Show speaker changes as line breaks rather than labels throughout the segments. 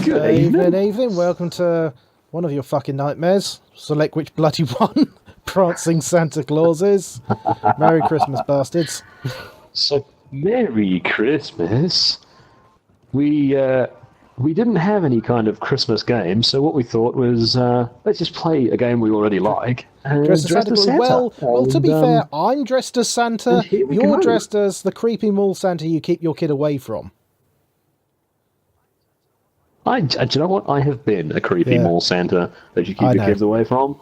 Good evening.
Evening. Welcome to one of your fucking nightmares. Select which bloody one. Prancing Santa Clauses. Merry Christmas, bastards.
So, Merry Christmas. We didn't have any kind of Christmas game, so what we thought was let's just play a game we already like.
Dressed as Santa. Well, to be fair, I'm dressed as Santa. You're dressed as the creepy mall Santa you keep your kid away from.
Do you know what? I have been a creepy mall Santa that you keep your kids away from.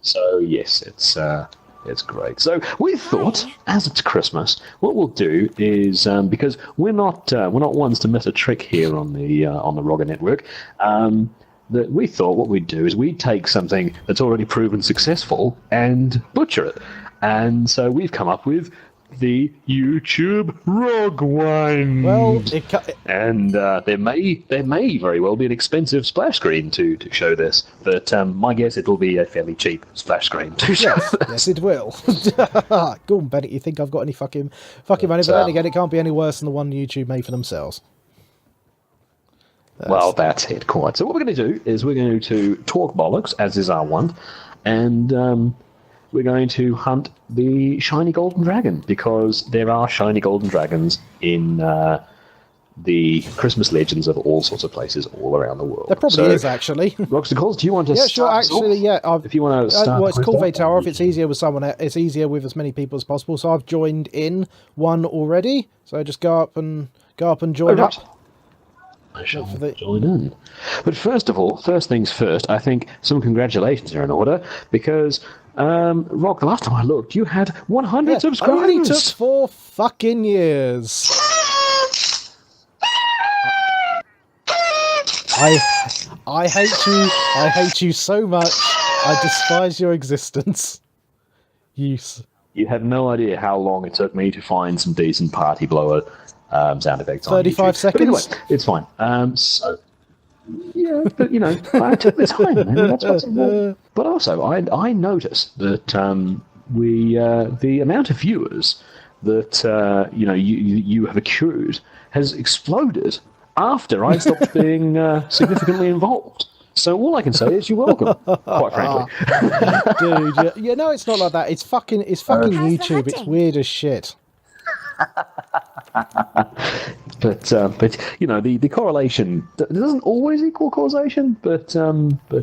So yes, it's great. So we thought, as it's Christmas, what we'll do is because we're not ones to miss a trick here on the Roggor network. That we thought what we'd do is we'd take something that's already proven successful and butcher it. And so we've come up with the YouTube ROGWIND.
Well,
and there may very well be an expensive splash screen to show this, but my guess it'll be a fairly cheap splash screen to show this.
Yes, it will. Go on, Bennett. You think I've got any fucking money? But then again, it can't be any worse than the one YouTube made for themselves.
Well, that's it, quite. So what we're going to do is we're going to talk bollocks, as is our want, and we're going to hunt the shiny golden dragon, because there are shiny golden dragons in the Christmas legends of all sorts of places all around the world.
There probably is, actually.
Rogsticles, do you want to
start? Yeah, sure, actually, yeah.
If you want to start.
Well, it's Cultivate Tower. If it's easier with someone, it's easier with as many people as possible. So I've joined in one already. So just go up and join up.
I shall join in. But first things first, I think some congratulations are in order, because Rog, the last time I looked, you had 100 subscribers.
Only took 4 fucking years. I hate you. I hate you so much. I despise your existence. You
have no idea how long it took me to find some decent party blower sound effects on
35
YouTube.
seconds?
But anyway, it's fine. Yeah, but I took the time, man. That's what's important. But also, I noticed that the amount of viewers that you have accrued has exploded after I stopped being significantly involved. So all I can say is you're welcome, quite frankly.
Dude, yeah, no, it's not like that. It's fucking YouTube. It's weird as shit.
But the correlation doesn't always equal causation, but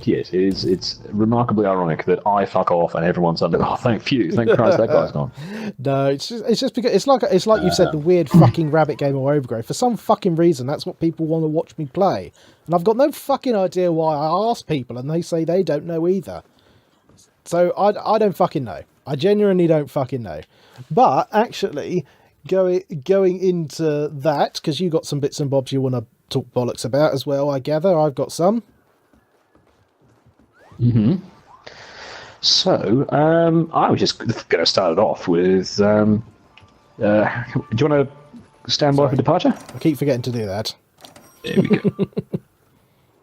yes, it's remarkably ironic that I fuck off and everyone's under. Oh, thank Christ that guy's gone.
No, it's just because it's like you've said, the weird fucking rabbit game or overgrowth. For some fucking reason, that's what people want to watch me play, and I've got no fucking idea why. I ask people, and they say they don't know either. So I don't fucking know. I genuinely don't fucking know. But actually, going into that, because you got some bits and bobs you want to talk bollocks about as well, I gather. I've got some.
Mm-hmm. So, I was just going to start it off with, do you want to stand by for departure?
I keep forgetting to do that.
There we go.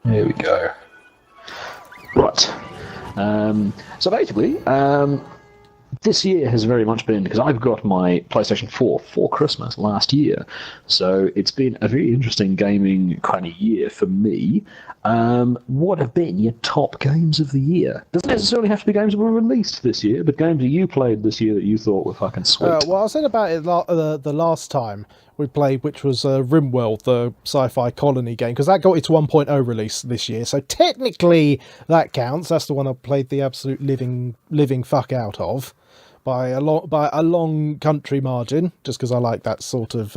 There we go. Right. So basically, this year has very much been, because I've got my PlayStation 4 for Christmas last year, so it's been a very interesting gaming kind of year for me. What have been your top games of the year? Doesn't necessarily have to be games that were released this year, but games that you played this year that you thought were fucking sweet.
Well, I said about it the last time we played, which was RimWorld, the sci-fi colony game, because that got its 1.0 release this year, so technically that counts. That's the one I played the absolute living fuck out of by a long country margin, just because I like that sort of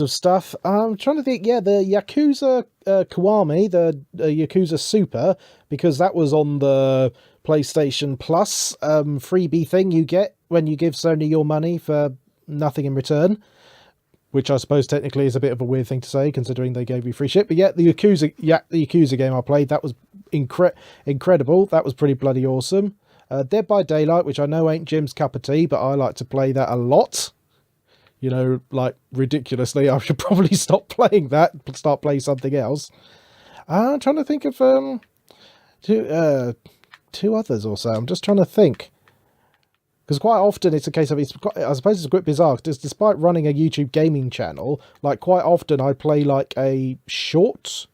stuff. I'm trying to think, the Yakuza Kiwami, the Yakuza Super, because that was on the PlayStation Plus freebie thing you get when you give Sony your money for nothing in return, which I suppose technically is a bit of a weird thing to say, considering they gave you free shit. But yeah, the Yakuza game I played, that was incredible. That was pretty bloody awesome. Dead by Daylight, which I know ain't Jim's cup of tea, but I like to play that a lot. Like ridiculously, I should probably stop playing that, start playing something else. I'm trying to think of two others or so. I'm just trying to think. Because quite often it's a case of, I suppose it's a bit bizarre, because despite running a YouTube gaming channel, like quite often I play like a short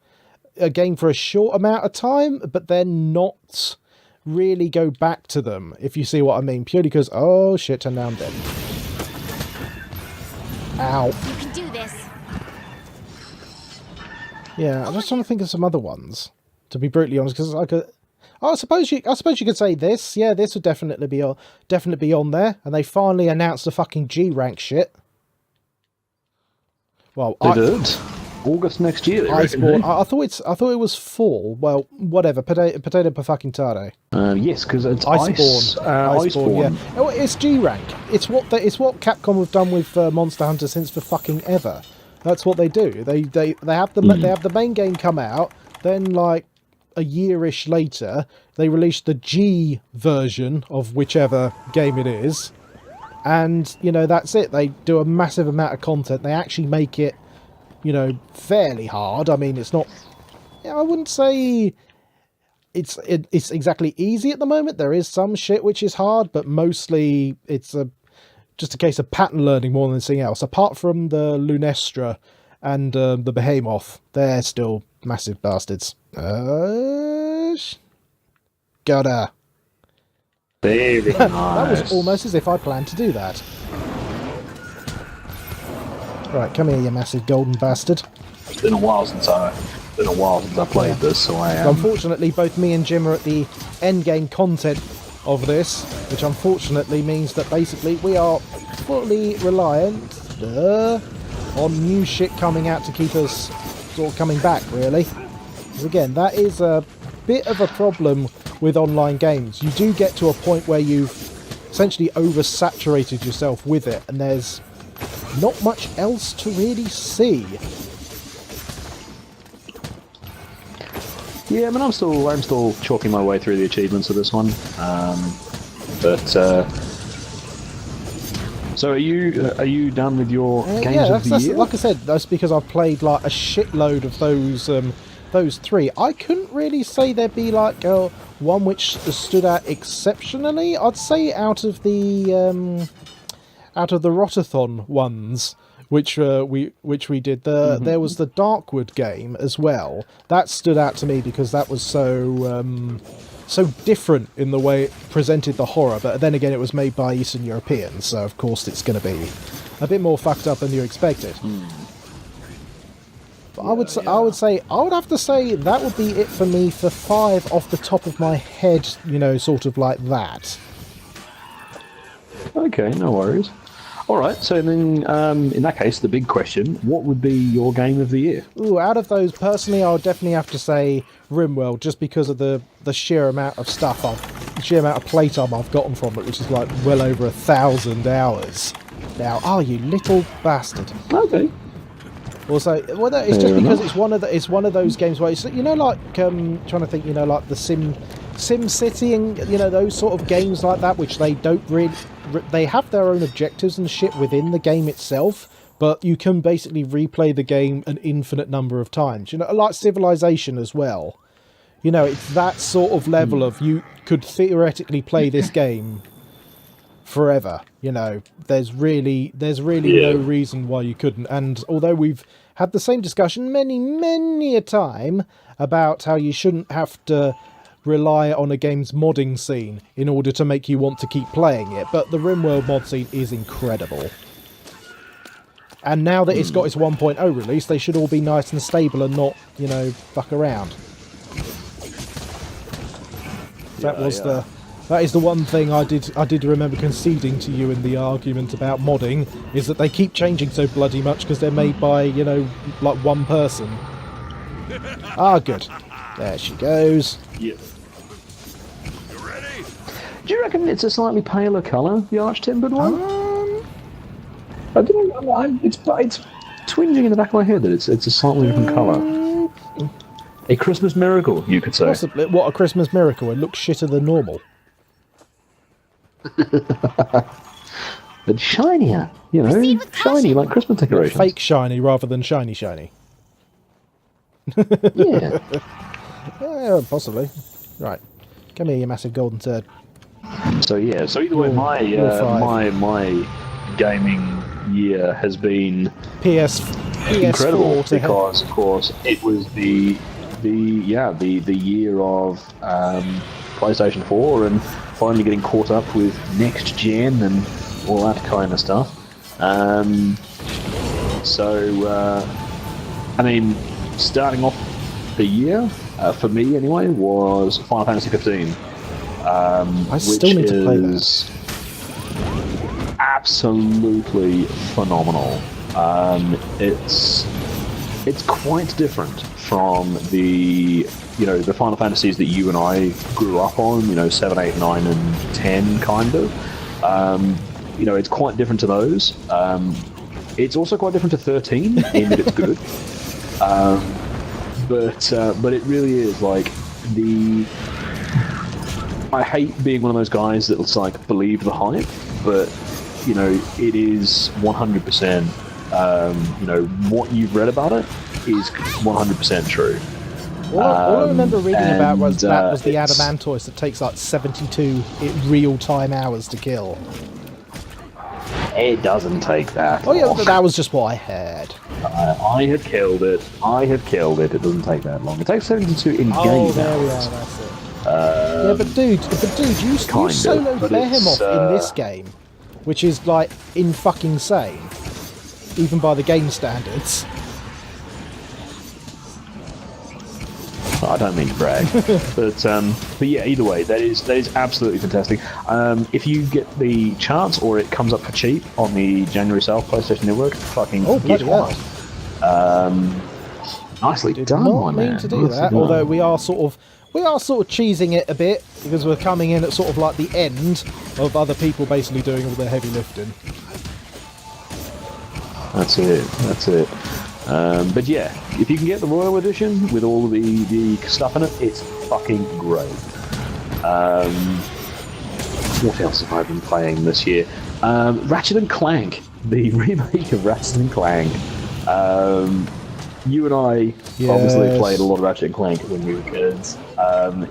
a game for a short amount of time, but then not really go back to them, if you see what I mean. Purely because, oh shit, and now I'm dead. Ow.
You can do this.
Yeah, I'm just trying to think of some other ones, to be brutally honest, because I suppose you could say this. Yeah, this would definitely be on there. And they finally announced the fucking G rank shit. Well,
they did. August next year.
I thought it was fall. Well, whatever. Potato per fucking tare.
Yes, because it's
Iceborne.
Iceborne.
Yeah. Oh, it's G rank. It's what Capcom have done with Monster Hunter since for fucking ever. That's what they do. They have the main game come out, then like a year-ish later, they release the G version of whichever game it is, and that's it. They do a massive amount of content. They actually make it, fairly hard. I mean, it's not. I wouldn't say it's exactly easy at the moment. There is some shit which is hard, but mostly it's just a case of pattern learning more than anything else. Apart from the Lunestra and the Behemoth, they're still massive bastards. Gotta.
Very nice.
That was almost as if I planned to do that. Right, come here, you massive golden bastard.
It's been a while since I played this, so I am.
Unfortunately, both me and Jim are at the end game content of this, which unfortunately means that basically we are fully reliant on new shit coming out to keep us sort of coming back, really. Because again, that is a bit of a problem with online games. You do get to a point where you've essentially oversaturated yourself with it, and there's not much else to really see.
Yeah, I mean, I'm still chalking my way through the achievements of this one. So are you done with your games of the year?
Like I said, that's because I've played like a shitload of those three. I couldn't really say there'd be like one which stood out exceptionally. I'd say out of the Rotathon ones, which we did, there was the Darkwood game as well. That stood out to me because that was so different in the way it presented the horror, but then again it was made by Eastern Europeans, so of course it's going to be a bit more fucked up than you expected. But I would have to say that would be it for me for 5 off the top of my head, sort of like that.
Okay, no worries. All right, so then, in that case, the big question, what would be your game of the year?
Ooh, out of those, personally, I would definitely have to say RimWorld, just because of the sheer amount of stuff sheer amount of playtime I've gotten from it, which is like well over 1,000 hours. Now, you little bastard.
Okay.
Also, it's just because it's one of those games where it's, trying to think, like the Sim City and those sort of games like that, which they don't really. They have their own objectives and shit within the game itself, but you can basically replay the game an infinite number of times. Like Civilization as well. It's that sort of level of you could theoretically play this game forever. There's really no reason why you couldn't. And although we've had the same discussion many a time about how you shouldn't have to rely on a game's modding scene in order to make you want to keep playing it, but the RimWorld mod scene is incredible. And now that it's got its 1.0 release, they should all be nice and stable and not, fuck around. That is the one thing I did remember conceding to you in the argument about modding, is that they keep changing so bloody much because they're made by, like one person. Good. There she goes.
Yep. Do you reckon it's a slightly paler colour, the arch-timbered one? I don't know. It's twinging in the back of my head that it's a slightly different colour. A Christmas miracle, you could say.
Possibly. What a Christmas miracle! It looks shitter than normal.
But shinier, shiny like Christmas decorations.
Fake shiny rather than shiny.
Yeah.
Yeah, possibly. Right. Come here, you massive golden turd.
So either way, my gaming year has been
incredible
because, of course, it was the the year of PlayStation 4 and finally getting caught up with next gen and all that kind of stuff. I mean, starting off the year for me anyway was Final Fantasy 15.
I still need to play that.
Absolutely phenomenal. It's quite different from the Final Fantasies that you and I grew up on, 7, 8, 9, and 10 kind of. It's quite different to those. It's also quite different to 13 in that it's good. But it really is like I hate being one of those guys that's like believe the hype, but it is 100%. What you've read about it is 100% true.
All I remember reading about was the Adamantoise that takes like 72 real-time hours to kill.
It doesn't take that long.
Oh yeah, that was just what I heard.
I have killed it. It doesn't take that long. It takes 72 in game hours.
Oh, there we are. That's it. Yeah, but dude, you solo Behemoth in this game, which is like in fucking insane, even by the game standards.
I don't mean to brag, but yeah, either way, that is absolutely fantastic. If you get the chance, or it comes up for cheap on the January sale PlayStation Network, fucking get one. Nicely done, my man.
Mean to do that, although we are sort of cheesing it a bit because we're coming in at sort of like the end of other people basically doing all the heavy lifting.
That's it. But yeah, if you can get the Royal Edition with all the stuff in it, it's fucking great. What else have I been playing this year? Ratchet & Clank, the remake of Ratchet & Clank. You and I obviously played a lot of Ratchet & Clank when we were kids.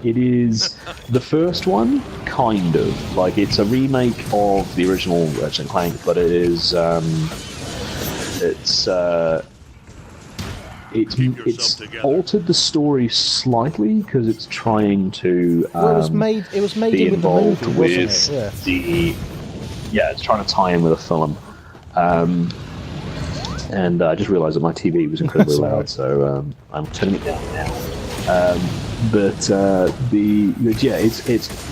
It is the first one, kind of. Like, it's a remake of the original Ratchet & Clank, but it is... It's altered the story slightly because it's trying to
it was made
be
with
involved
the movie, wasn't it?
It's trying to tie in with a film. And I just realised that my TV was incredibly loud, so I'm turning it down now.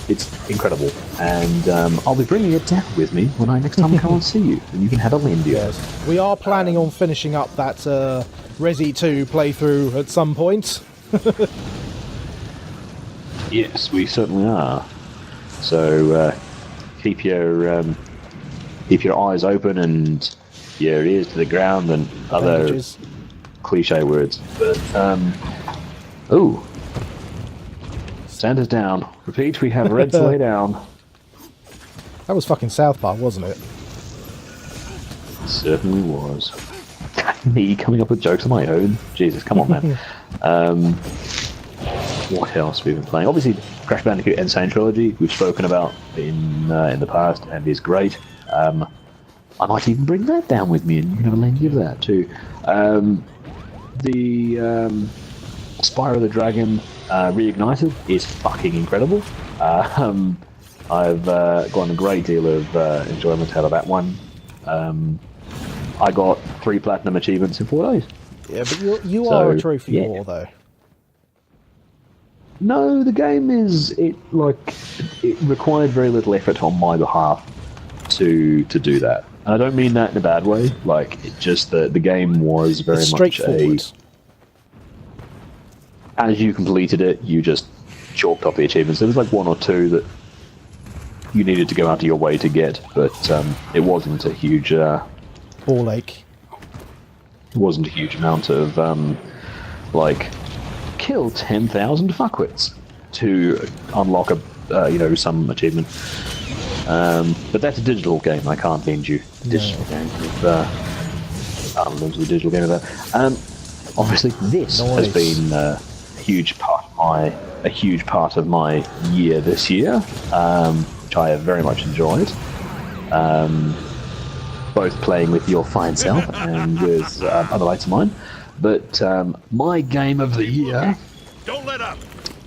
It's incredible, and I'll be bringing it down with me when I next time come and see you, and you can have a lend you.
Yes, we are planning on finishing up that Resi 2 playthrough at some point.
Yes, we certainly are. So keep your eyes open and your ears to the ground and other cliche words. But Santa's down. Repeat, we have red to lay down.
That was fucking South Park, wasn't it?
It certainly was. Me coming up with jokes of my own. Jesus, come on, man. What else we've been playing? Obviously, Crash Bandicoot Insane Trilogy, we've spoken about in the past, and is great. I might even bring that down with me, and you can have a lend of that too. The Spyro the Dragon Reignited is fucking incredible. I've gotten a great deal of enjoyment out of that one. I got 3 platinum achievements in 4 days.
Yeah, but you are a trophy whore, though.
No, the game it required very little effort on my behalf to do that. And I don't mean that in a bad way. Like, it just the game was very much as you completed it, you just chalked off the achievements. There was like 1 or 2 that you needed to go out of your way to get, but it wasn't a huge
ball ache.
It wasn't a huge amount of kill 10,000 fuckwits to unlock some achievement. But that's a digital game. I can't lend you a digital game. I'll lend you a digital game of that. Obviously, this has been a huge part of my year this year, which I have very much enjoyed. Both playing with your fine self and with other mates of mine. But my game of the year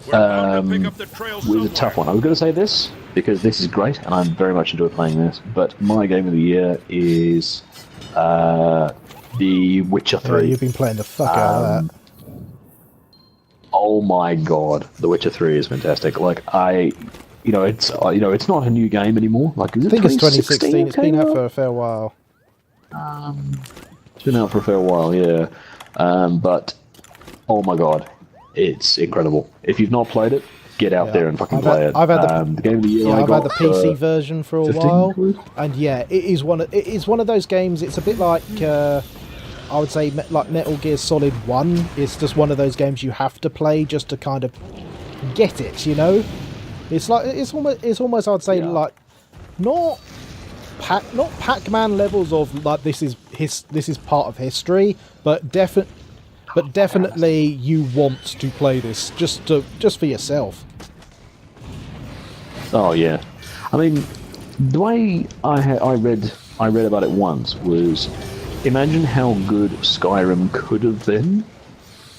Was a tough one. I was going to say this because this is great, and I very much enjoy playing this. But my game of the year is The Witcher 3.
Yeah, you've been playing the fuck out of that.
Oh my god, The Witcher 3 is fantastic. Like it's not a new game anymore. Like, is it
I think it's 2016. It's been out
out
for a fair while.
It's been out for a fair while, yeah. But oh my god, it's incredible. If you've not played it, get out there and fucking play it.
I've had
the game of the year.
I've had the PC version for a
15
while,
quid?
and yeah, it is one of those games. It's a bit like I would say like Metal Gear Solid 1. It's just one of those games you have to play just to kind of get it. You know, it's almost I'd say like not Pac-Man levels of like this is part of history, but definitely you want to play this just for yourself.
Oh yeah, I mean, the way I read about it once was, imagine how good Skyrim could have been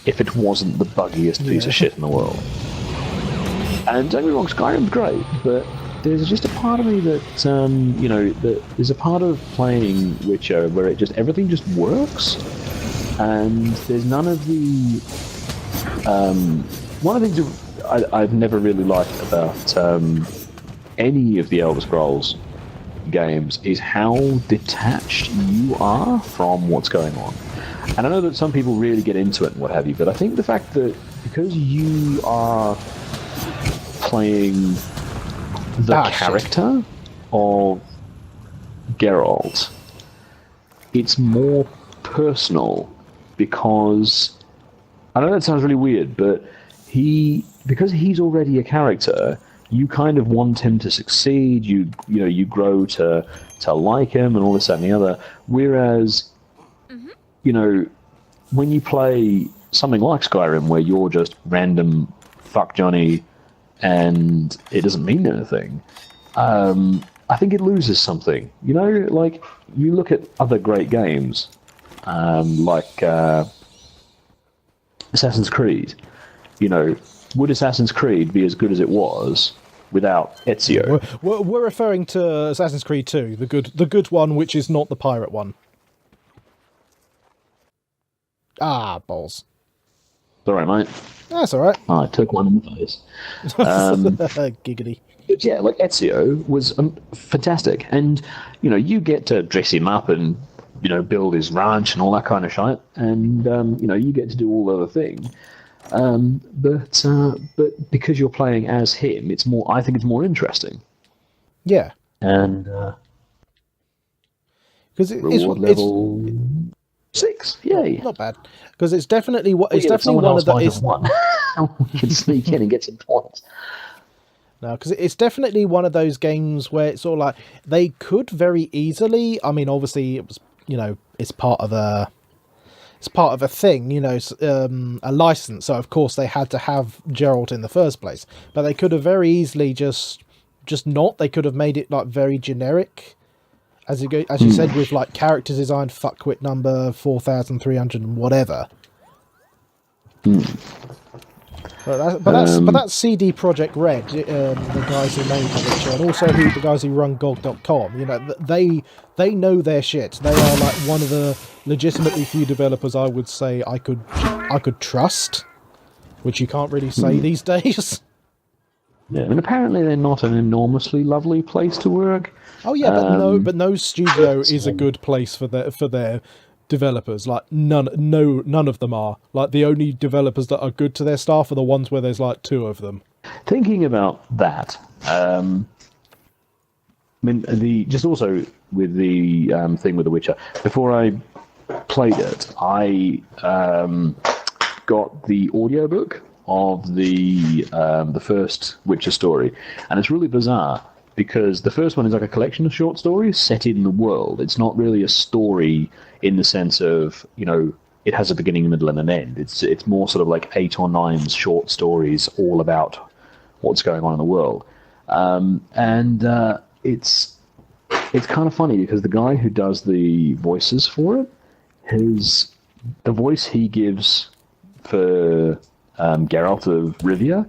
if it wasn't the buggiest piece of shit in the world. And don't get me wrong, Skyrim's great, but there's just a part of me that there's a part of playing Witcher where everything just works, and there's none of the one of the things I've never really liked about any of the Elder Scrolls games is how detached you are from what's going on. And I know that some people really get into it and what have you, but I think the fact that because you are playing the character of Geralt, it's more personal, because I know that sounds really weird, but because he's already a character, you kind of want him to succeed. You grow to like him and all this, that, and the other. Whereas, when you play something like Skyrim, where you're just random fuck Johnny and it doesn't mean anything, I think it loses something. Like you look at other great games, like Assassin's Creed. Would Assassin's Creed be as good as it was without Ezio?
We're referring to Assassin's Creed 2, the good one, which is not the pirate one. Ah, balls.
It's all right, mate.
That's all right.
I took one in the face.
Giggity.
But yeah, like Ezio was fantastic, and you get to dress him up and build his ranch and all that kind of shit, and you get to do all the other things. But because you're playing as him, I think it's more interesting.
Yeah.
And
because
reward level 6, yay!
Not bad. Because it's definitely one of
the. You can sneak in and get some points.
No, because it's definitely one of those games where it's sort of like they could very easily. I mean, obviously, it was it's part of a thing, a license. So of course they had to have Geralt in the first place. But they could have very easily just not. They could have made it like very generic, as you said, with like character design, fuckwit number 4,300 and whatever. But that's CD Projekt Red, the guys who made The Witcher, and also the guys who run GOG.com. They know their shit. They are like one of the legitimately few developers I would say I could trust, which you can't really say these days.
Yeah, and apparently they're not an enormously lovely place to work.
Oh yeah, but no studio is a good place for their developers. Like none of them are. Like the only developers that are good to their staff are the ones where there's like 2 of them.
Thinking about that, I mean, just also with the thing with The Witcher, before I played it, I got the audiobook of the first Witcher story, and it's really bizarre because the first one is like a collection of short stories set in the world. It's not really a story in the sense of, it has a beginning, middle, and an end. It's more sort of like 8 or 9 short stories all about what's going on in the world. It's kind of funny because the guy who does the voices for it, the voice he gives for Geralt of Rivia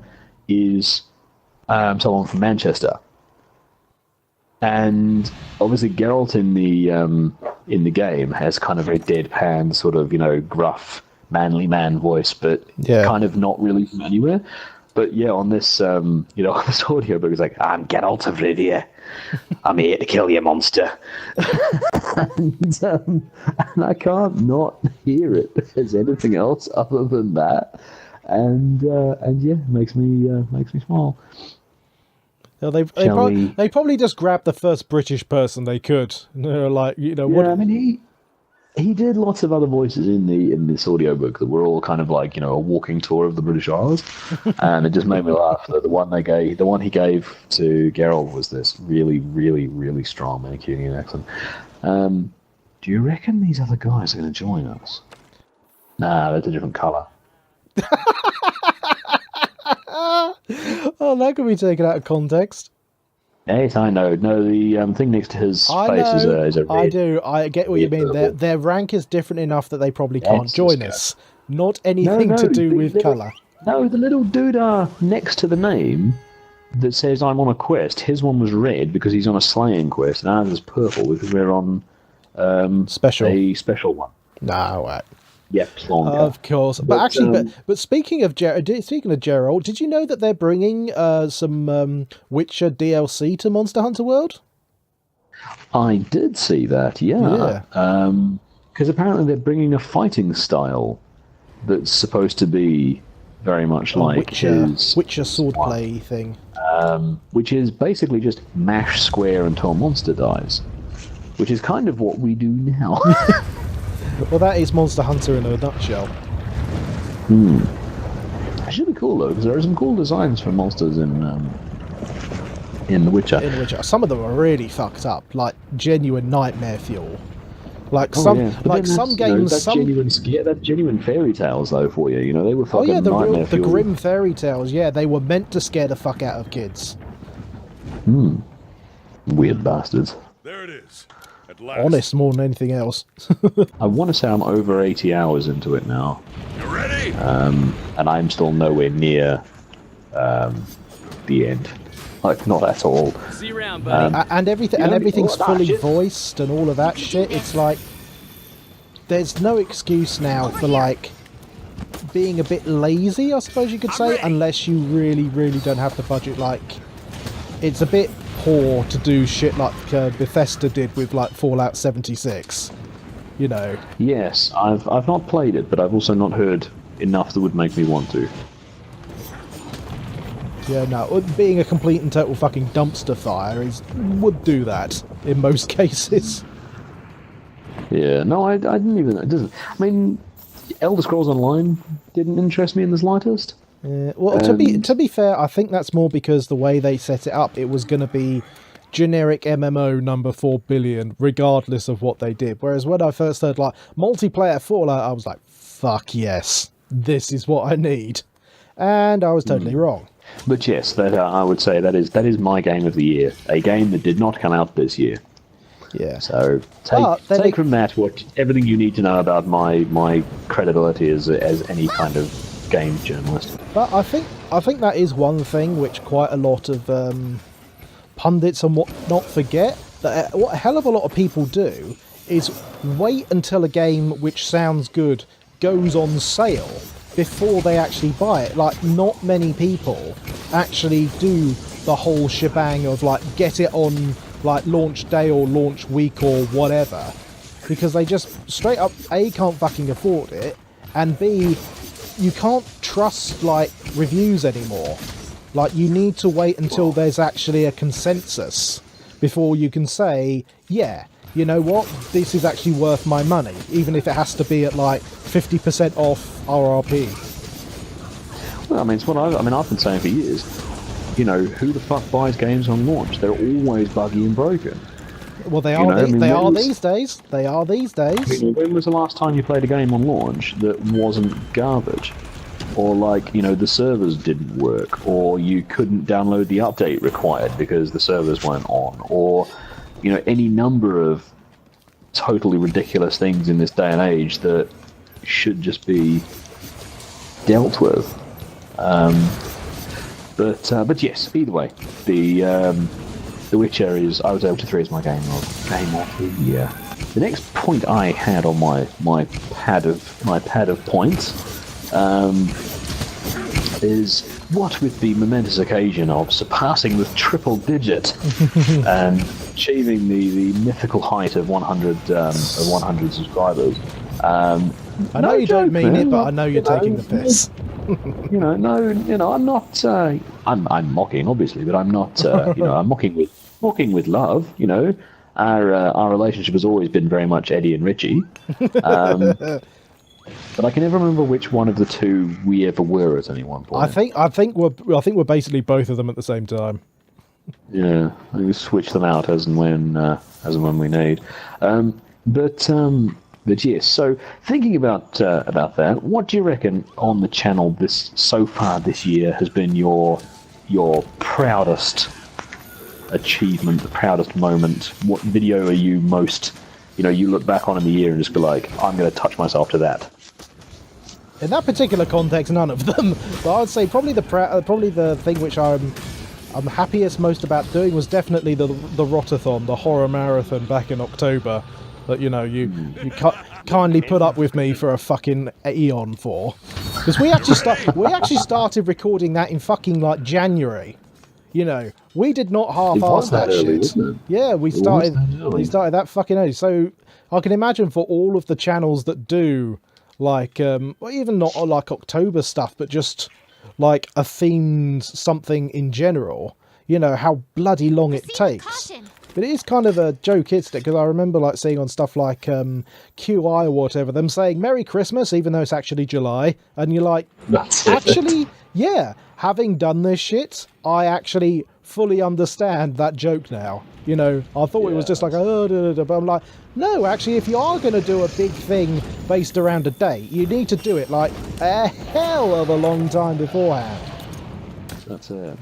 is someone from Manchester, and obviously Geralt in the game has kind of a deadpan sort of gruff manly man voice, but kind of not really from anywhere. But yeah, on this on this audiobook, it's like, I'm Geralt of Rivia. I'm here to kill you, monster. and I can't not hear it as anything else other than that. And yeah, makes me smile.
Yeah, they probably just grabbed the first British person they could. And they're like, what?
I mean, he did lots of other voices in this audiobook that were all kind of like a walking tour of the British Isles, and it just made me laugh that the one he gave to Geralt was this really, really, really strong Mancunian accent. Do you reckon these other guys are going to join us? Nah, that's a different colour.
Oh, that could be taken out of context.
Yes, I know. No, the thing next to his face is a red.
I do. I get what you mean. Their rank is different enough that they probably can't join us. Not anything to do with colour.
No, the little doodah next to the name that says I'm on a quest, his one was red because he's on a slaying quest, and ours is purple because we're on a special one.
No, right.
Yep, longer.
Of course, but speaking of Geralt, did you know that they're bringing some Witcher DLC to Monster Hunter World?
I did see that, yeah. Because apparently they're bringing a fighting style that's supposed to be very much like
Witcher swordplay thing.
Which is basically just mash square until a monster dies, which is kind of what we do now.
Well, that is Monster Hunter in a nutshell.
It should be cool though, because there are some cool designs for monsters in The Witcher.
Some of them are really fucked up, like genuine nightmare fuel. Like some games,
that's genuine fairy tales though for you. They were fucking nightmare fuel.
The grim fairy tales. Yeah, they were meant to scare the fuck out of kids.
Weird bastards.
There it is.
Honest more than anything else.
I want to say I'm over 80 hours into it now.
You ready?
And I'm still nowhere near the end. Like, not at all.
See you around, buddy.
Everything's fully voiced and all of that shit. It's like there's no excuse now for like being a bit lazy, I suppose you could say, unless you really, really don't have the budget. Like, it's a bit poor to do shit like Bethesda did with like Fallout 76.
Yes, I've not played it, but I've also not heard enough that would make me want to.
Yeah, no, being a complete and total fucking dumpster fire would do that in most cases.
Yeah, no, I didn't even. It doesn't. I mean, Elder Scrolls Online didn't interest me in the slightest.
Well, to be fair, I think that's more because the way they set it up, it was going to be generic MMO number 4 billion, regardless of what they did. Whereas when I first heard like multiplayer Fallout, I was like, "Fuck yes, this is what I need," and I was totally wrong.
But yes, that I would say that is my game of the year. A game that did not come out this year.
Yeah.
So take from that everything you need to know about my credibility as any kind of game journalist.
But I think that is one thing which quite a lot of pundits and whatnot forget. That what a hell of a lot of people do is wait until a game which sounds good goes on sale before they actually buy it. Like, not many people actually do the whole shebang of like get it on like launch day or launch week or whatever, because they just straight up A, can't fucking afford it, and B, you can't trust like reviews anymore. Like, you need to wait until there's actually a consensus before you can say, yeah, you know what, this is actually worth my money, even if it has to be at like 50% off RRP.
Well, I mean, it's what I've been saying for years. Who the fuck buys games on launch? They're always buggy and broken.
Well, they are these days. They are these days.
When was the last time you played a game on launch that wasn't garbage? Or like, the servers didn't work, or you couldn't download the update required because the servers weren't on, or, any number of totally ridiculous things in this day and age that should just be dealt with. But yes, either way, the Witcher is, I was able to 3 as my game of the year. The next point I had on my pad of points is what with the momentous occasion of surpassing the triple digit and achieving the mythical height of 100 subscribers.
I know you don't mean it, but I know you're taking the piss.
I'm not. I'm mocking, obviously, but I'm not. I'm mocking with love. Our relationship has always been very much Eddie and Richie. But I can never remember which one of the two we ever were at any one point.
I think we're basically both of them at the same time.
Yeah, we switch them out as and when we need. But yes. So thinking about that, what do you reckon on the channel so far this year has been your proudest achievement, the proudest moment? What video are you most? You look back on in the year and just be like, I'm going to touch myself to that.
In that particular context, none of them. But I would say probably the thing which I'm happiest most about doing was definitely the Rotathon, the horror marathon back in October. That you kindly put up with me for a fucking eon for, because we actually started recording that in fucking like January. We did not half-ass that shit. Yeah, we started that fucking early. So I can imagine for all of the channels that do like even not like October stuff, but just like a themed something in general, how bloody long it takes. But it is kind of a joke, isn't it? Because I remember like seeing on stuff like QI or whatever, them saying Merry Christmas, even though it's actually July. And you're like, actually, yeah, having done this shit, I actually fully understand that joke now. I thought it was just like, but I'm like, no, actually, if you are going to do a big thing based around a date, you need to do it like a hell of a long time beforehand.
That's it.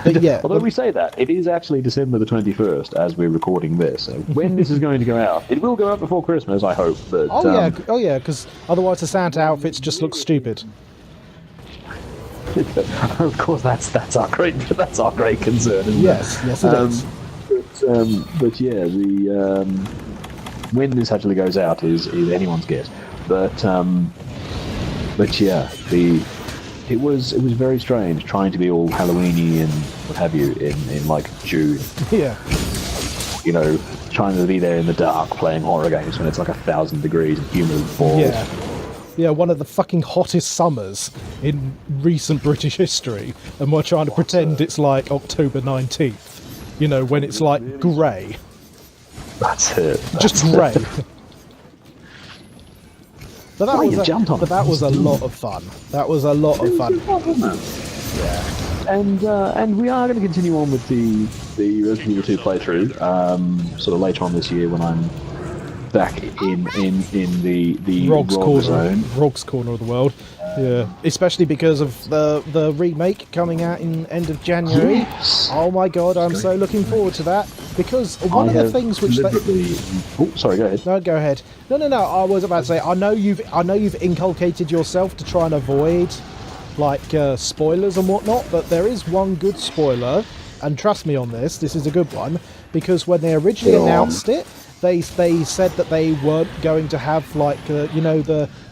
But yeah,
although we say that, it is actually December the 21st as we're recording this. So when this is going to go out, it will go out before Christmas, I hope. But,
oh yeah, because otherwise the Santa outfits just look stupid.
Of course, that's our great concern. Isn't
yes,
it?
Yes, it is.
But yeah, when this actually goes out is anyone's guess. But yeah, it was very strange trying to be all Halloweeny and what have you in like June.
Yeah.
Trying to be there in the dark playing horror games when it's like 1,000 degrees and humid and balls.
Yeah, one of the fucking hottest summers in recent British history, and we're trying to pretend it's like October 19th, when it's like grey.
That's it.
Just grey. But that was a lot of fun. That was a lot of fun.
Yeah. And we are going to continue on with the Resident Evil 2 playthrough, sort of later on this year when I'm back in the
Rog's corner of the world. Yeah, especially because of the remake coming out in end of January.
Yes.
Oh my god, I'm so looking forward to that, because one of the things which
sorry, go ahead.
No, go ahead. No. I was about to say, I know you've inculcated yourself to try and avoid like spoilers and whatnot, but there is one good spoiler, and trust me on this is a good one, because when they originally announced it, they said that they weren't going to have like the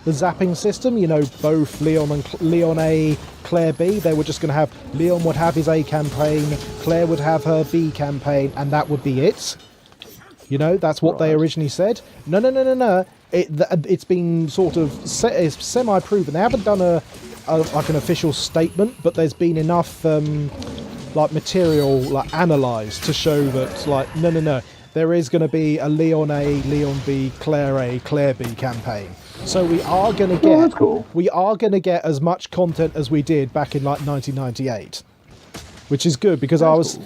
zapping system, both Leon A, Claire B. They were just going to have, Leon would have his A campaign, Claire would have her B campaign, and that would be it. That's what they originally said. No. It's been sort of semi-proven. They haven't done like an official statement, but there's been enough like material like analysed to show that like no. There is going to be a Leon A, Leon B, Claire B campaign. So we are going to get as much content as we did back in like 1998, which is good, because I was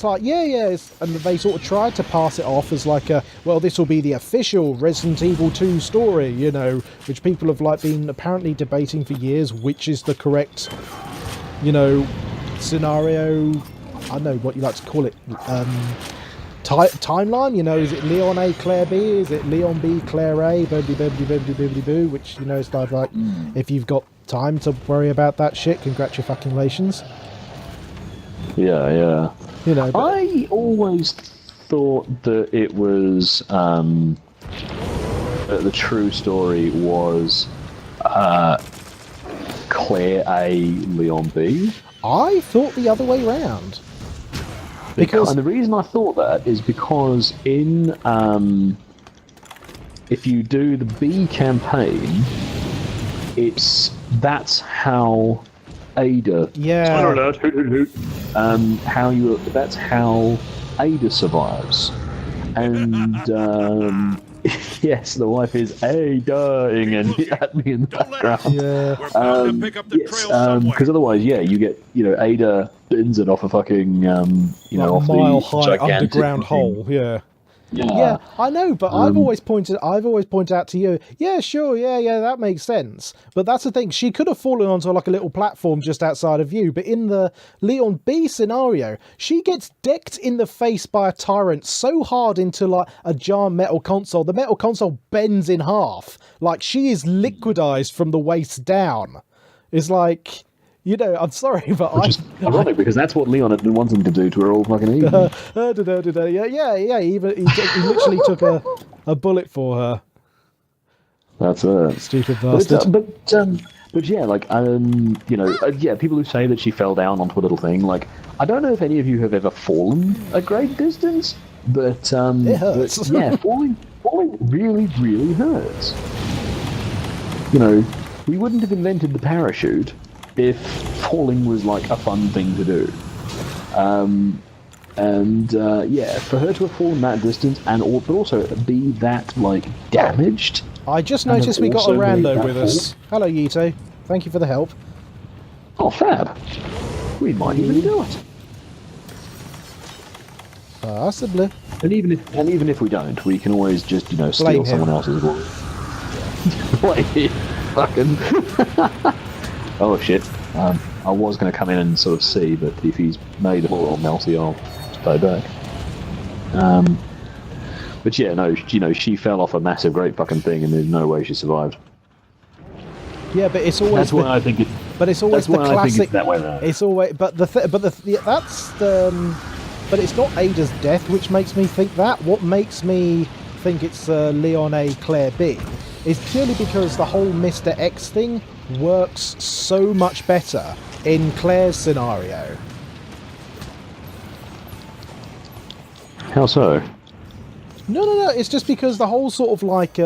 like, yeah, and they sort of tried to pass it off as like this will be the official Resident Evil 2 story, which people have like been apparently debating for years, which is the correct, scenario. I don't know what you like to call it. Timeline, is it Leon A, Claire B? Is it Leon B, Claire A, boo, which, it's like, if you've got time to worry about that shit, congratulations.
Yeah.
You know, but,
I always thought that it was that the true story was Claire A, Leon B.
I thought the other way round.
And the reason I thought that is because in if you do the B campaign, that's how Ada.
Yeah.
Spoiler alert! Hoot hoot hoot. That's how Ada survives, and yes, the wife is dying and at me in the background.
Yeah.
Because otherwise, you get Ada bins it off a fucking off
mile
the
high
gigantic
underground hole. Yeah.
Yeah,
I know, but I've always pointed out to you, yeah, sure, yeah, that makes sense. But that's the thing, she could have fallen onto like a little platform just outside of you, but in the Leon B scenario, she gets decked in the face by a tyrant so hard into like a giant metal console, the metal console bends in half. Like, she is liquidized from the waist down. It's like... I'm sorry, but
which is ironic because that's what Leon had been wanting to do to her all fucking evening.
Yeah. He literally took a bullet for her.
That's it.
Stupid bastard.
But yeah, like people who say that she fell down onto a little thing. Like, I don't know if any of you have ever fallen a great distance, but
it hurts.
But, yeah, falling really, really hurts. We wouldn't have invented the parachute if falling was like a fun thing to do. For her to have fallen that distance but also be that like damaged.
I just noticed we got a rando with us. Hello, Yito. Thank you for the help.
Oh, fab. We might even do it.
Possibly.
And even if we don't, we can always just steal someone else's voice. Like, fucking. Oh shit! I was going to come in and sort of see, but if he's made a little melty, I'll stay back. But yeah, no, she fell off a massive, great fucking thing, and there's no way she survived.
Yeah, but it's always.
That's why I think it.
But it's always the classic.
I think it's that way around.
It's always, but but it's not Ada's death which makes me think that. What makes me think it's Leon A, Claire B, is purely because the whole Mr. X thing works so much better in Claire's scenario.
How so?
No. It's just because the whole sort of like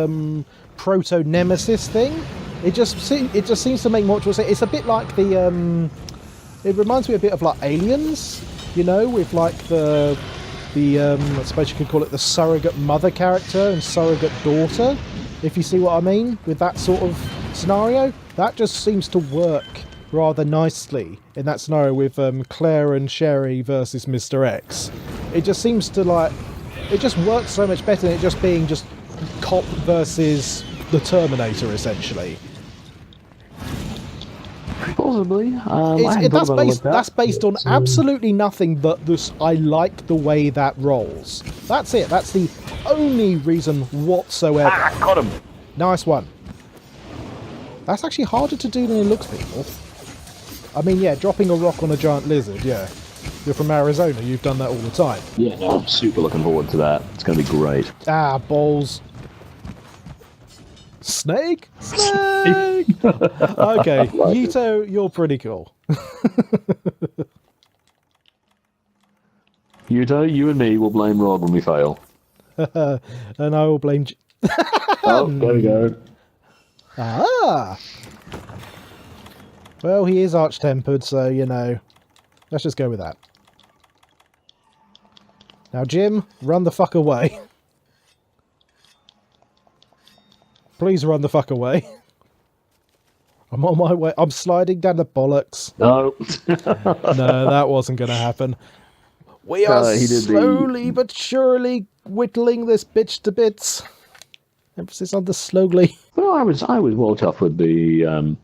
proto-nemesis thing, it just seems to make more sense. It's a bit like the it reminds me a bit of like Aliens, with like the I suppose you could call it the surrogate mother character and surrogate daughter, if you see what I mean, with that sort of scenario. That just seems to work rather nicely in that scenario with Claire and Sherry versus Mr. X. It just seems to it just works so much better than it just being just cop versus the Terminator, essentially.
Possibly.
That's based on absolutely nothing but this. I like the way that rolls. That's it. That's the only reason whatsoever.
Got him.
Nice one. That's actually harder to do than it looks, people. I mean, yeah, dropping a rock on a giant lizard, yeah. You're from Arizona, you've done that all the time.
Yeah, no, I'm super looking forward to that. It's going to be great.
Ah, balls. Snake? Snake! Okay, Yito, you're pretty cool.
Yuto, you and me will blame Rog when we fail.
And I will blame...
Oh, there we go.
Ah! Well, he is arch-tempered, so, let's just go with that. Now, Jim, run the fuck away. Please run the fuck away. I'm on my way. I'm sliding down the bollocks.
No.
No, that wasn't going to happen. We are slowly but surely whittling this bitch to bits. Emphasis on the slowly.
Well, I was well tough with the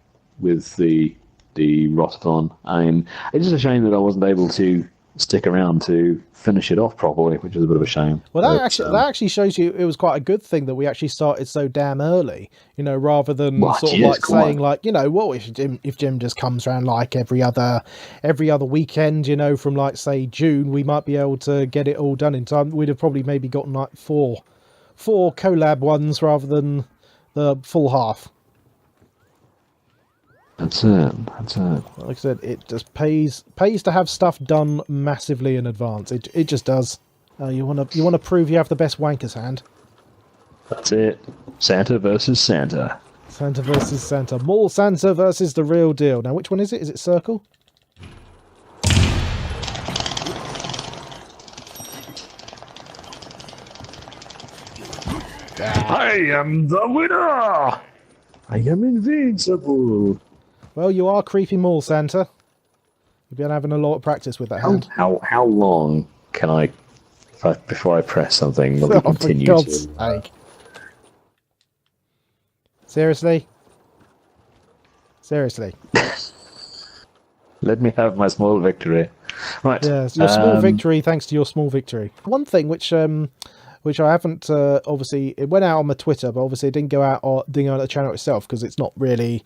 Rotathon. I mean, it's just a shame that I wasn't able to stick around to finish it off properly, which is a bit of a shame.
Well, that actually shows you it was quite a good thing that we actually started so damn early, rather than saying like, well, if Jim just comes around like every other weekend, from like say June, we might be able to get it all done in time. We'd have probably maybe gotten like four collab ones rather than the full half.
That's it.
Like I said, it just pays to have stuff done massively in advance. It just does. You want to prove you have the best wanker's hand.
That's it. Santa versus Santa.
Santa versus Santa. Mall Santa versus the real deal. Now, which one is it? Is it Circle?
I am the winner! I am invincible!
Well, you are creepy Mall Santa. You've been having a lot of practice with that hand.
How long can I, before I press something, will it continue
for God's sake. Seriously? Let
me have my small victory. Right.
Yes, your small victory, thanks to your small victory. One thing which I haven't, obviously, it went out on my Twitter, but obviously it didn't go out on the channel itself because it's not really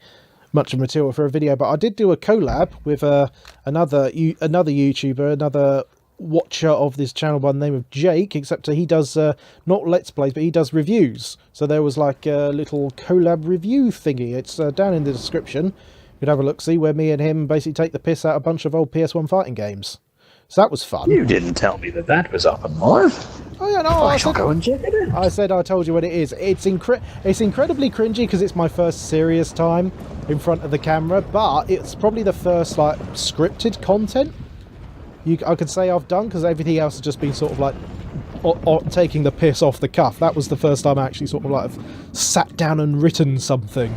much of material for a video, but I did do a collab with another YouTuber, another watcher of this channel by the name of Jake, except he does not Let's Plays, but he does reviews. So there was like a little collab review thingy. It's down in the description. You could have a look, see, where me and him basically take the piss out of a bunch of old PS1 fighting games. So that was fun.
You didn't tell me that was up and live.
Oh yeah, no,
I shall go and check it out.
I told you what it is. It's incredibly cringy because it's my first serious time in front of the camera, but it's probably the first like scripted content I could say I've done, because everything else has just been sort of like taking the piss off the cuff. That was the first time I actually sort of like sat down and written something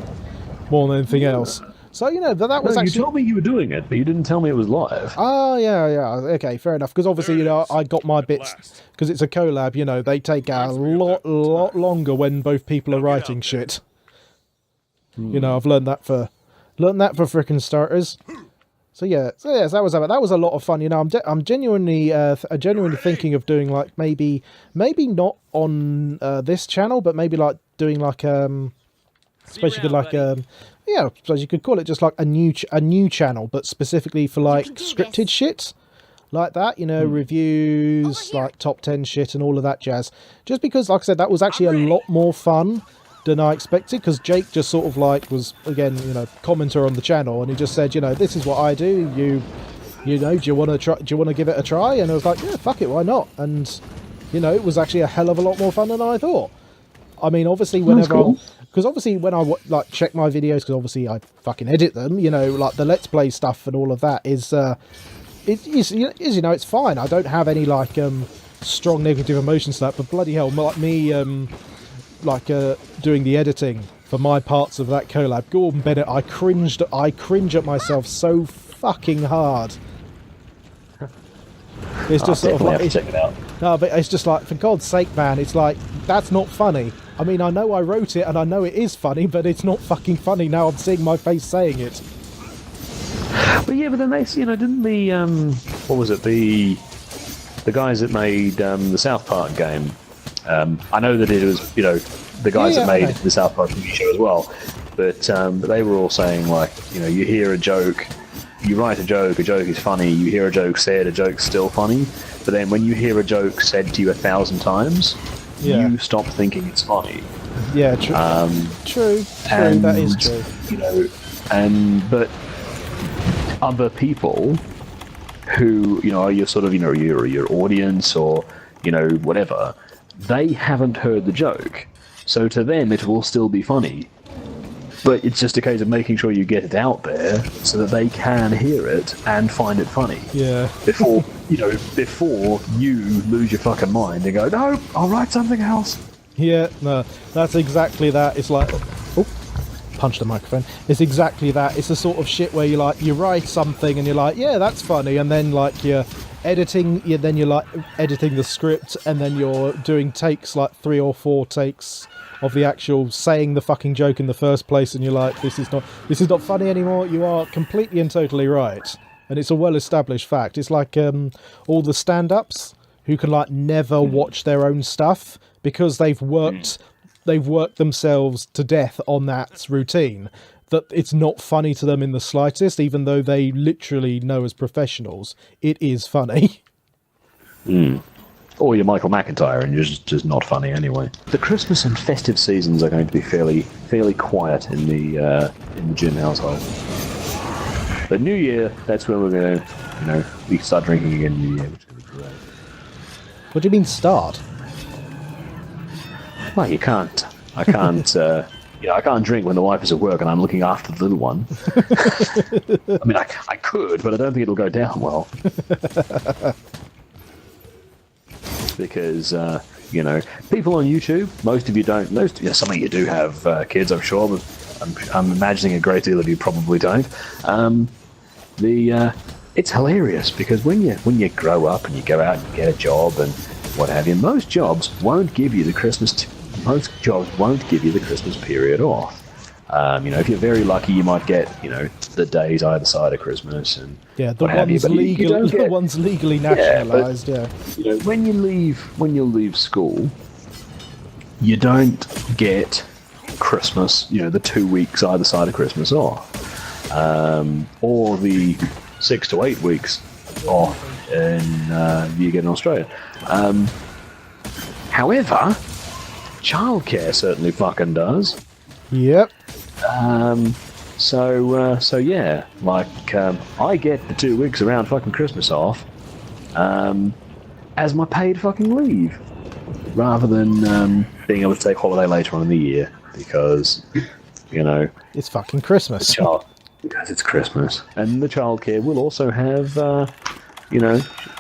more than anything else. So, that was actually...
You told me you were doing it, but you didn't tell me it was live.
Oh, yeah. Okay, fair enough. Because obviously, I got my bits... Because it's a collab, they take a lot longer when both people are writing shit. I've learned that for frickin' starters. So that was a lot of fun. I'm genuinely thinking of doing like maybe not on this channel, but maybe like doing like suppose you could like I suppose you could call it just like a new channel, but specifically for like scripted shit like that, reviews, like top 10 shit and all of that jazz. Just because, like I said, that was actually a lot more fun than I expected, because Jake just sort of like was, again, commenter on the channel, and he just said, this is what I do. Do you want to try? Do you want to give it a try? And I was like, yeah, fuck it, why not? And it was actually a hell of a lot more fun than I thought. I mean, obviously, because obviously when I like check my videos, because obviously I fucking edit them, like the Let's Play stuff and all of that is it's fine. I don't have any like strong negative emotions to that, but bloody hell, like me doing the editing for my parts of that collab, Gordon Bennett, I cringe at myself so fucking hard. It's just sort of like,
check it out.
No, but it's just like, for God's sake, man, it's like, that's not funny. I mean, I know I wrote it and I know it is funny, but it's not fucking funny now I'm seeing my face saying it.
But yeah, but then they, didn't the what was it, the guys that made the South Park game, I know that it was, the guys that made the South Park TV show as well, but they were all saying, like, you hear a joke, you write a joke is funny, you hear a joke said, a joke's still funny, but then when you hear a joke said to you 1,000 times, you stop thinking it's funny.
Yeah, true. True,
and,
that is true.
But other people who, are your sort of, your audience or, whatever, they haven't heard the joke. So to them, it will still be funny. But it's just a case of making sure you get it out there so that they can hear it and find it funny. Yeah. Before you lose your fucking mind and go, no, I'll write something else.
Yeah, no, that's exactly that. It's like, punch the microphone. It's exactly that. It's the sort of shit where you write something and you're like, yeah, that's funny, and then like you're editing the script, and then you're doing takes, like 3 or 4 takes of the actual saying the fucking joke in the first place, and you're like, this is not funny anymore. You are completely and totally right. and it's a well-established fact. It's like all the stand-ups who can like never watch their own stuff because they've worked themselves to death on that routine, that it's not funny to them in the slightest, even though they literally know as professionals it is funny.
Or you're Michael McIntyre and you're just not funny anyway. The Christmas and festive seasons are going to be fairly quiet in the Jim household. But New Year, that's when we're going to, we start drinking again in New Year, which is going to be great.
What do you mean start?
Well, I can't, I can't drink when the wife is at work and I'm looking after the little one. I mean, I could, but I don't think it'll go down well. Because, people on YouTube, most of you don't, some of you do have kids, I'm sure, but I'm imagining a great deal of you probably don't. It's hilarious because when you grow up and you go out and you get a job and what have you, most jobs won't give you the Christmas period off. If you're very lucky, you might get the days either side of Christmas and
the ones legally nationalised.
When you leave school, you don't get Christmas. The 2 weeks either side of Christmas off, or the 6 to 8 weeks off you get in Australia. However, childcare certainly fucking does.
Yep.
I get the 2 weeks around fucking Christmas off, as my paid fucking leave, rather than being able to take holiday later on in the year because,
it's fucking Christmas.
Because it's Christmas, and the childcare will also have,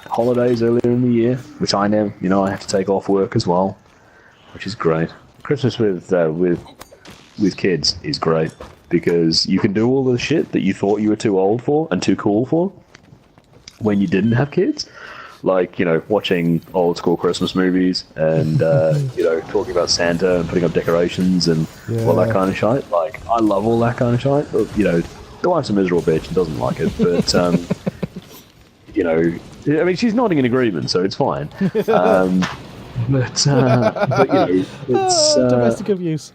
holidays earlier in the year, which I know, I have to take off work as well, which is great. Christmas with kids is great because you can do all the shit that you thought you were too old for and too cool for when you didn't have kids. Like, watching old school Christmas movies and, talking about Santa and putting up decorations and all that kind of shit. Like, I love all that kind of shit. But, the wife's a miserable bitch and doesn't like it. But, I mean, she's nodding in agreement, so it's fine. It's
domestic abuse.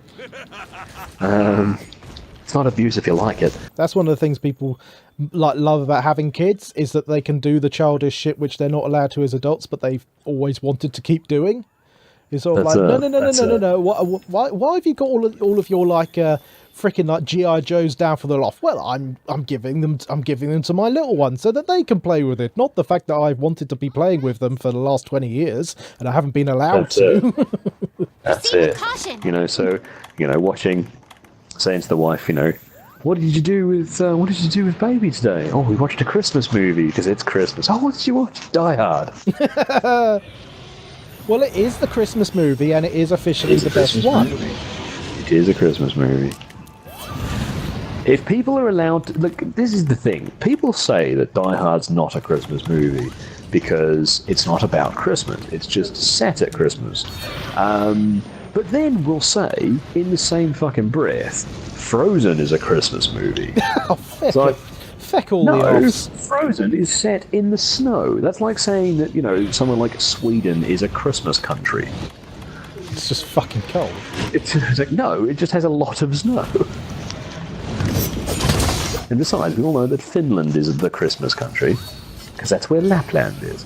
It's not abuse if you like it.
That's one of the things people love about having kids, is that they can do the childish shit which they're not allowed to as adults, but they've always wanted to keep doing. It's sort of no. Why have you got all of your freaking like GI Joes down for the loft? Well, I'm giving them to my little one so that they can play with it. Not the fact that I've wanted to be playing with them for the last 20 years and I haven't been allowed to.
That's it. Watching, saying to the wife, what did you do with baby today? Oh, we watched a Christmas movie because it's Christmas. Oh, what did you watch? Die Hard.
Well, it is the Christmas movie, and it is officially the best one.
It is a Christmas movie. If people are allowed to... Look, this is the thing. People say that Die Hard's not a Christmas movie because it's not about Christmas. It's just set at Christmas. But then we'll say, in the same fucking breath, Frozen is a Christmas movie.
Oh, feck all the offs.
Frozen is set in the snow. That's like saying that, somewhere like Sweden is a Christmas country.
It's just fucking cold.
It's like, no, it just has a lot of snow. And besides, we all know that Finland is the Christmas country, because that's where Lapland is.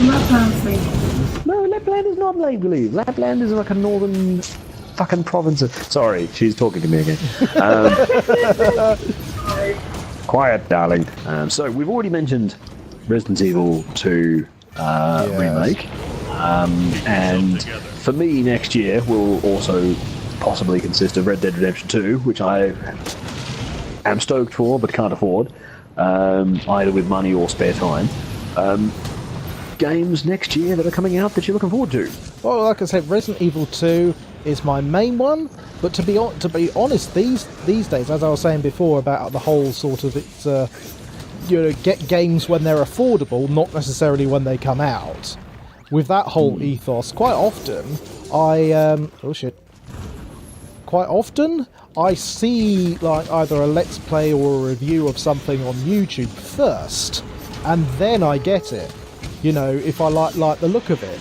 Lapland's make-believe.
No, Lapland is not make-believe. Lapland is like a northern fucking province of... Sorry, she's talking to me again. Quiet, darling. So, we've already mentioned Resident Evil 2 remake. And for me, next year will also possibly consist of Red Dead Redemption 2, which I am stoked for but can't afford, either with money or spare time. Games next year that are coming out that you're looking forward to?
Well, like I said, Resident Evil 2 is my main one, but to be honest, these days, as I was saying before about the whole sort of get games when they're affordable, not necessarily when they come out. With that whole ethos, quite often quite often. I see like either a let's play or a review of something on YouTube first, and then I get it. You know, if I like the look of it.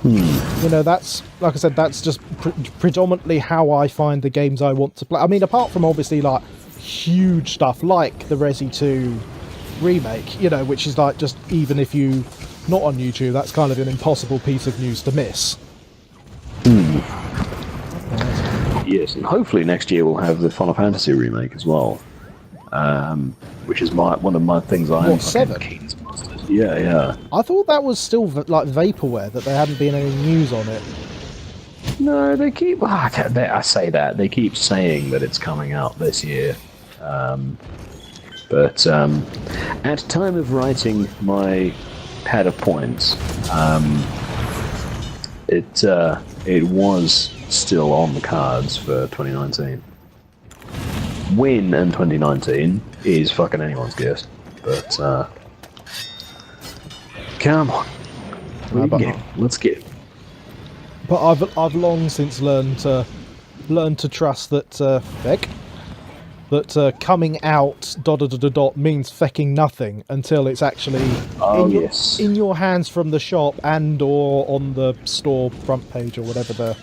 You know, that's, like I said, that's just predominantly how I find the games I want to play. I mean, apart from obviously like huge stuff like the Resi 2 remake, you know, which is like just, even if you not on YouTube, that's kind of an impossible piece of news to miss.
Yes, and hopefully next year we'll have the Final Fantasy remake as well, which is one of my things I'm
7?
keen to master. Yeah.
I thought that was still like vaporware, that there hadn't been any news on it.
No, they keep. I say that they keep saying that it's coming out this year, but at time of writing my pad of points, it was still on the cards for 2019. When in 2019 is fucking anyone's guess, but come on, let's get.
But I've long since learned to trust that that coming out ... means fecking nothing until it's actually in your hands from the shop and or on the store front page or whatever the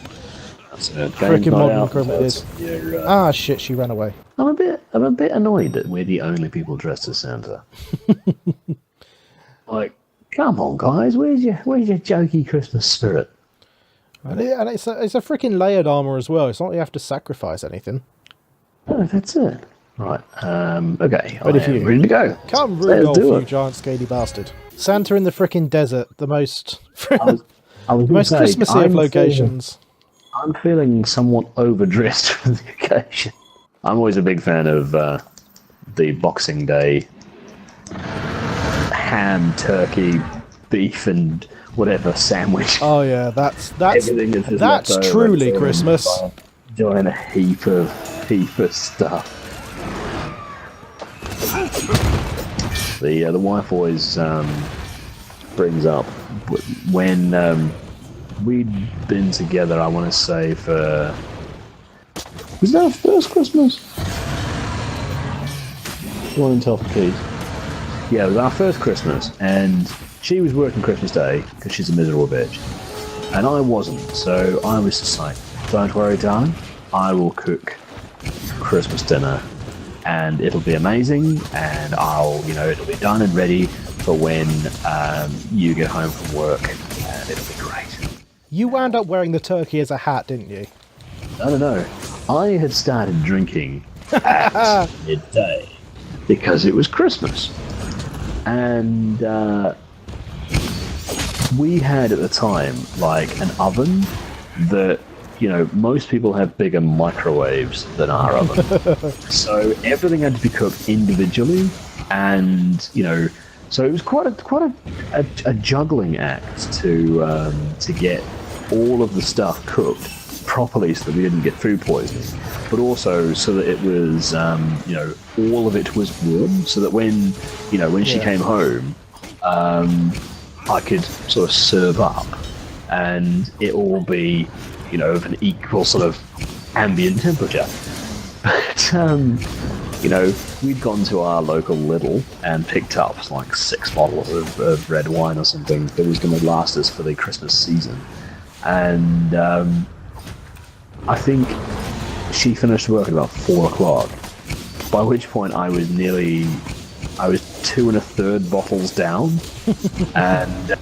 frickin' modern equivalent is. Ah shit, she ran away.
I'm a bit annoyed that we're the only people dressed as Santa. Like, come on, guys, where's your jokey Christmas spirit?
And it's a freaking layered armor as well. It's not like you have to sacrifice anything.
Oh, that's it. Right. Okay.
Ready for you.
Ready to go.
Come, Rudolph, you giant scaly bastard. Santa in the freaking desert, the most Christmassy of locations.
I'm feeling somewhat overdressed for the occasion. I'm always a big fan of the Boxing Day ham, turkey, beef, and whatever sandwich.
Oh yeah, that's
left
truly Christmas.
Doing a heap of stuff. The wife always brings up when we'd been together. I want to say was that our first Christmas? Go on and tell the kids. Yeah, it was our first Christmas, and she was working Christmas Day because she's a miserable bitch, and I wasn't. So I was just like, "Don't worry, darling. I will cook Christmas dinner, and it'll be amazing, and it'll be done and ready for when you get home from work, and it'll be great."
You wound up wearing the turkey as a hat, didn't you?
No. I had started drinking at midday because it was Christmas, and we had at the time like an oven that, most people have bigger microwaves than our oven. So everything had to be cooked individually, and so it was quite a juggling act to get all of the stuff cooked properly so that we didn't get food poisoning, but also so that it was all of it was warm, so that when she came home, I could sort of serve up and it all be of an equal sort of ambient temperature. But we'd gone to our local Lidl and picked up like 6 bottles of red wine or something that was going to last us for the Christmas season, and I think she finished work at about 4 o'clock, by which point I was 2 1/3 bottles down, and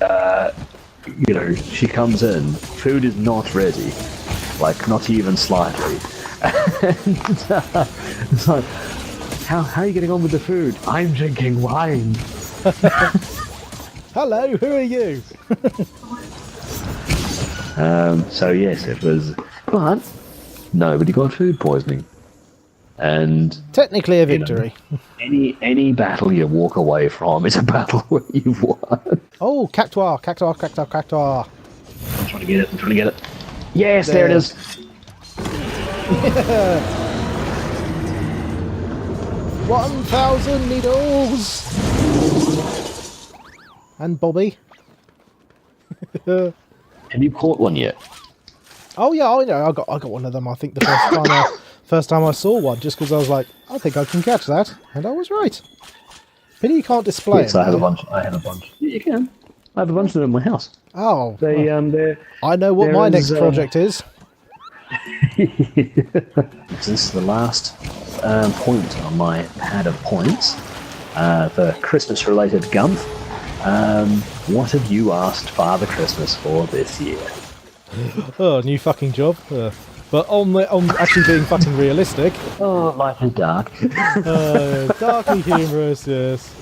she comes in, food is not ready, like not even slightly, and it's like, how are you getting on with the food? I'm drinking wine.
Hello, who are you?
So yes, it was, but nobody got food poisoning, and
technically a victory.
Any battle you walk away from is a battle where you've won.
Oh, cactuar.
I'm trying to get it. Yes, there it is.
1,000 needles. And Bobby.
Have you caught one yet?
Oh yeah, I know. I got one of them. I think the first time I saw one, just because I was like, I think I can catch that, and I was right. Pity you can't display.
Yes, I have a bunch. Yeah, you can. I have a bunch of them in my house.
Oh,
They're.
I know what my next project is.
This is the last point on my pad of points for Christmas-related gumph. What have you asked Father Christmas for this year?
Oh, new fucking job. But on actually being fucking realistic.
Oh, life is dark.
Darkly humorous, yes.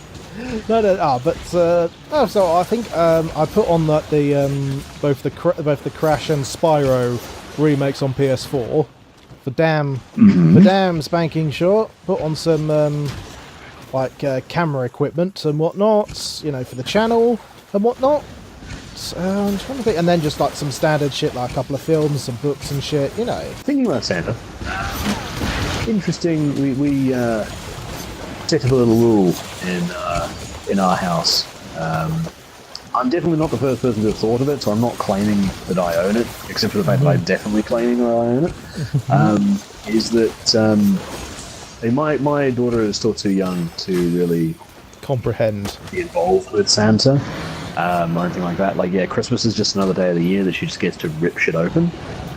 But so I think I put on that both the Crash and Spyro remakes on PS4 for damn spanking short. Put on some camera equipment and whatnot, you know, for the channel and whatnot. I'm trying to think, and then just like some standard shit, like a couple of films, some books and shit, you know.
Thinking about Santa, interesting. We set up a little rule in our house. I'm definitely not the first person to have thought of it, so I'm not claiming that I own it, except for the fact that I'm definitely claiming that I own it. Is that my daughter is still too young to really
comprehend,
be involved with Santa. Or anything like that. Like, yeah, Christmas is just another day of the year that she just gets to rip shit open.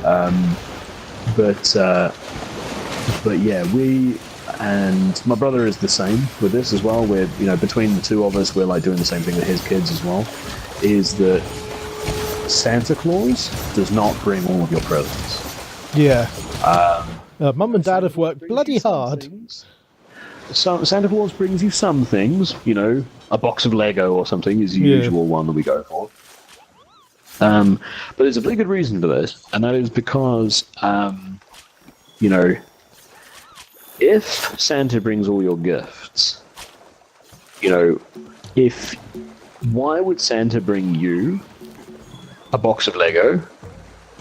But yeah, we and my brother is the same with this as well. We're, you know, between the two of us, we're like doing the same thing with his kids as well. Is that Santa Claus does not bring all of your presents.
Yeah. Mum and Dad have worked bloody hard.
So Santa Claus brings you some things, you know, a box of Lego or something is the usual one that we go for. But there's a really good reason for this, and that is because, you know, if Santa brings all your gifts, you know, why would Santa bring you a box of Lego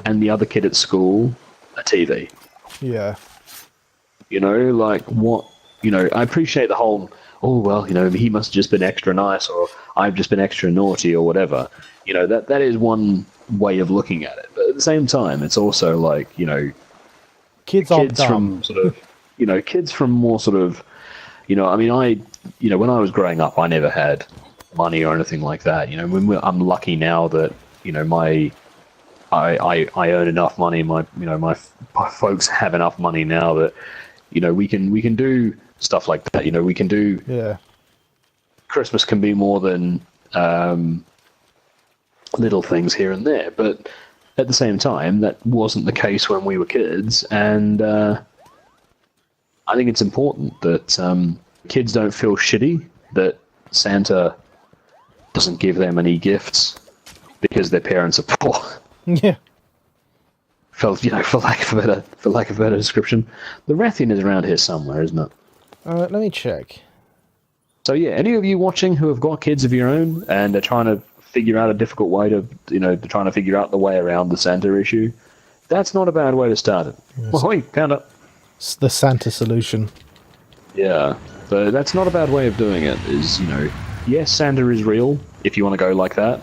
and the other kid at school a TV?
Yeah.
You know, like, what? You know, I appreciate the whole, oh, well, you know, he must have just been extra nice, or I've just been extra naughty, or whatever. You know, that is one way of looking at it. But at the same time, it's also like, you know,
kids
from sort of, you know, kids from more sort of, you know, I mean, you know, when I was growing up, I never had money or anything like that. You know, I'm lucky now that, you know, I earn enough money. My folks have enough money now that, you know, we can do stuff like that. You know, we can do.
Yeah.
Christmas can be more than little things here and there, but at the same time, that wasn't the case when we were kids, and I think it's important that kids don't feel shitty that Santa doesn't give them any gifts because their parents are poor.
Yeah.
For lack of a better description, the Rathian is around here somewhere, isn't it?
Let me check.
So yeah, any of you watching who have got kids of your own and are trying to figure out a difficult way to, you know, trying to figure out the way around the Santa issue, that's not a bad way to start it.
Yes.
Well, hey, found it.
It's the Santa solution.
Yeah, so that's not a bad way of doing it. Is, you know, yes, Santa is real if you want to go like that.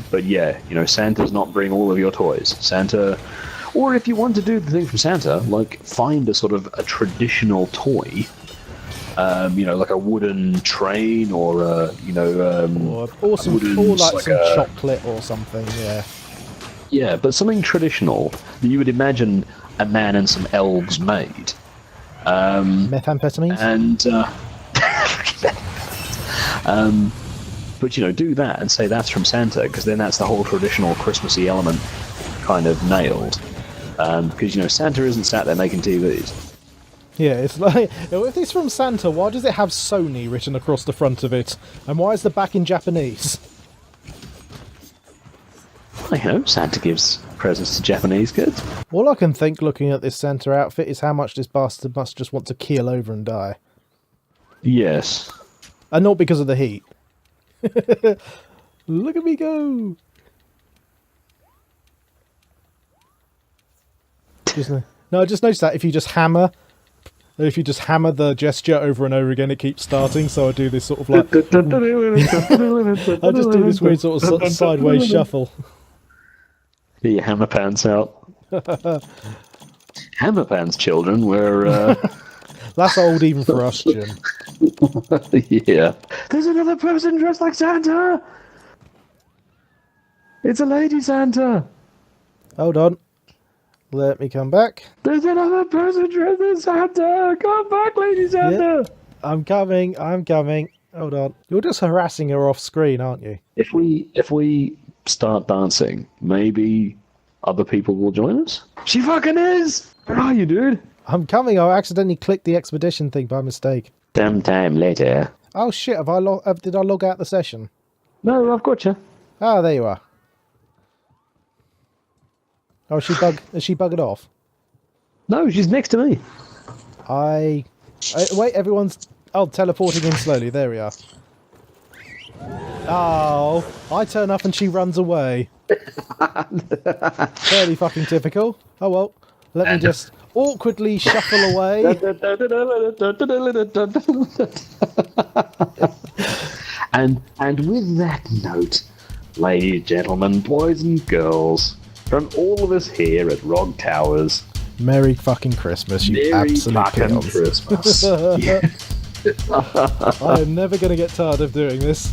But yeah, you know, Santa's not bring all of your toys. Santa, or if you want to do the thing from Santa, like find a sort of a traditional toy, you know, like a wooden train or
or some chocolate or something. Yeah.
Yeah, but something traditional that you would imagine a man and some elves made.
Methamphetamines.
And but, you know, do that and say that's from Santa, because then that's the whole traditional Christmassy element kind of nailed. Because, you know, Santa isn't sat there making TVs.
Yeah, it's like, if it's from Santa, why does it have Sony written across the front of it? And why is the back in Japanese?
I know, Santa gives presents to Japanese kids.
All I can think looking at this Santa outfit is how much this bastard must just want to keel over and die.
Yes.
And not because of the heat. Look at me go! I just noticed that if you just hammer the gesture over and over again, it keeps starting. So I do this sort of like, I just do this weird sort of sideways shuffle.
The hammer pants out. Hammer pants children were...
That's old even for us, Jim.
Yeah. There's another person dressed like Santa! It's a lady Santa!
Hold on. Let me come back.
There's another person dressed as Santa! Come back, lady Santa!
Yeah. I'm coming. Hold on. You're just harassing her off screen, aren't you?
If we start dancing, maybe other people will join us? She fucking is! Where are you, dude?
I'm coming. I accidentally clicked the expedition thing by mistake.
Sometime later.
Oh shit! Did I log out the session?
No, I've got you.
Ah, there you are. Oh, is she buggered off?
No, she's next to me.
Wait, everyone's teleporting in slowly. There we are. Oh, I turn up and she runs away. Fairly fucking typical. Oh well, let me just awkwardly shuffle away.
And with that note, ladies, gentlemen, boys and girls, from all of us here at Rog Towers,
Merry fucking Christmas, you
Merry
absolute
fucking
peons.
Christmas.
I am never going to get tired of doing this.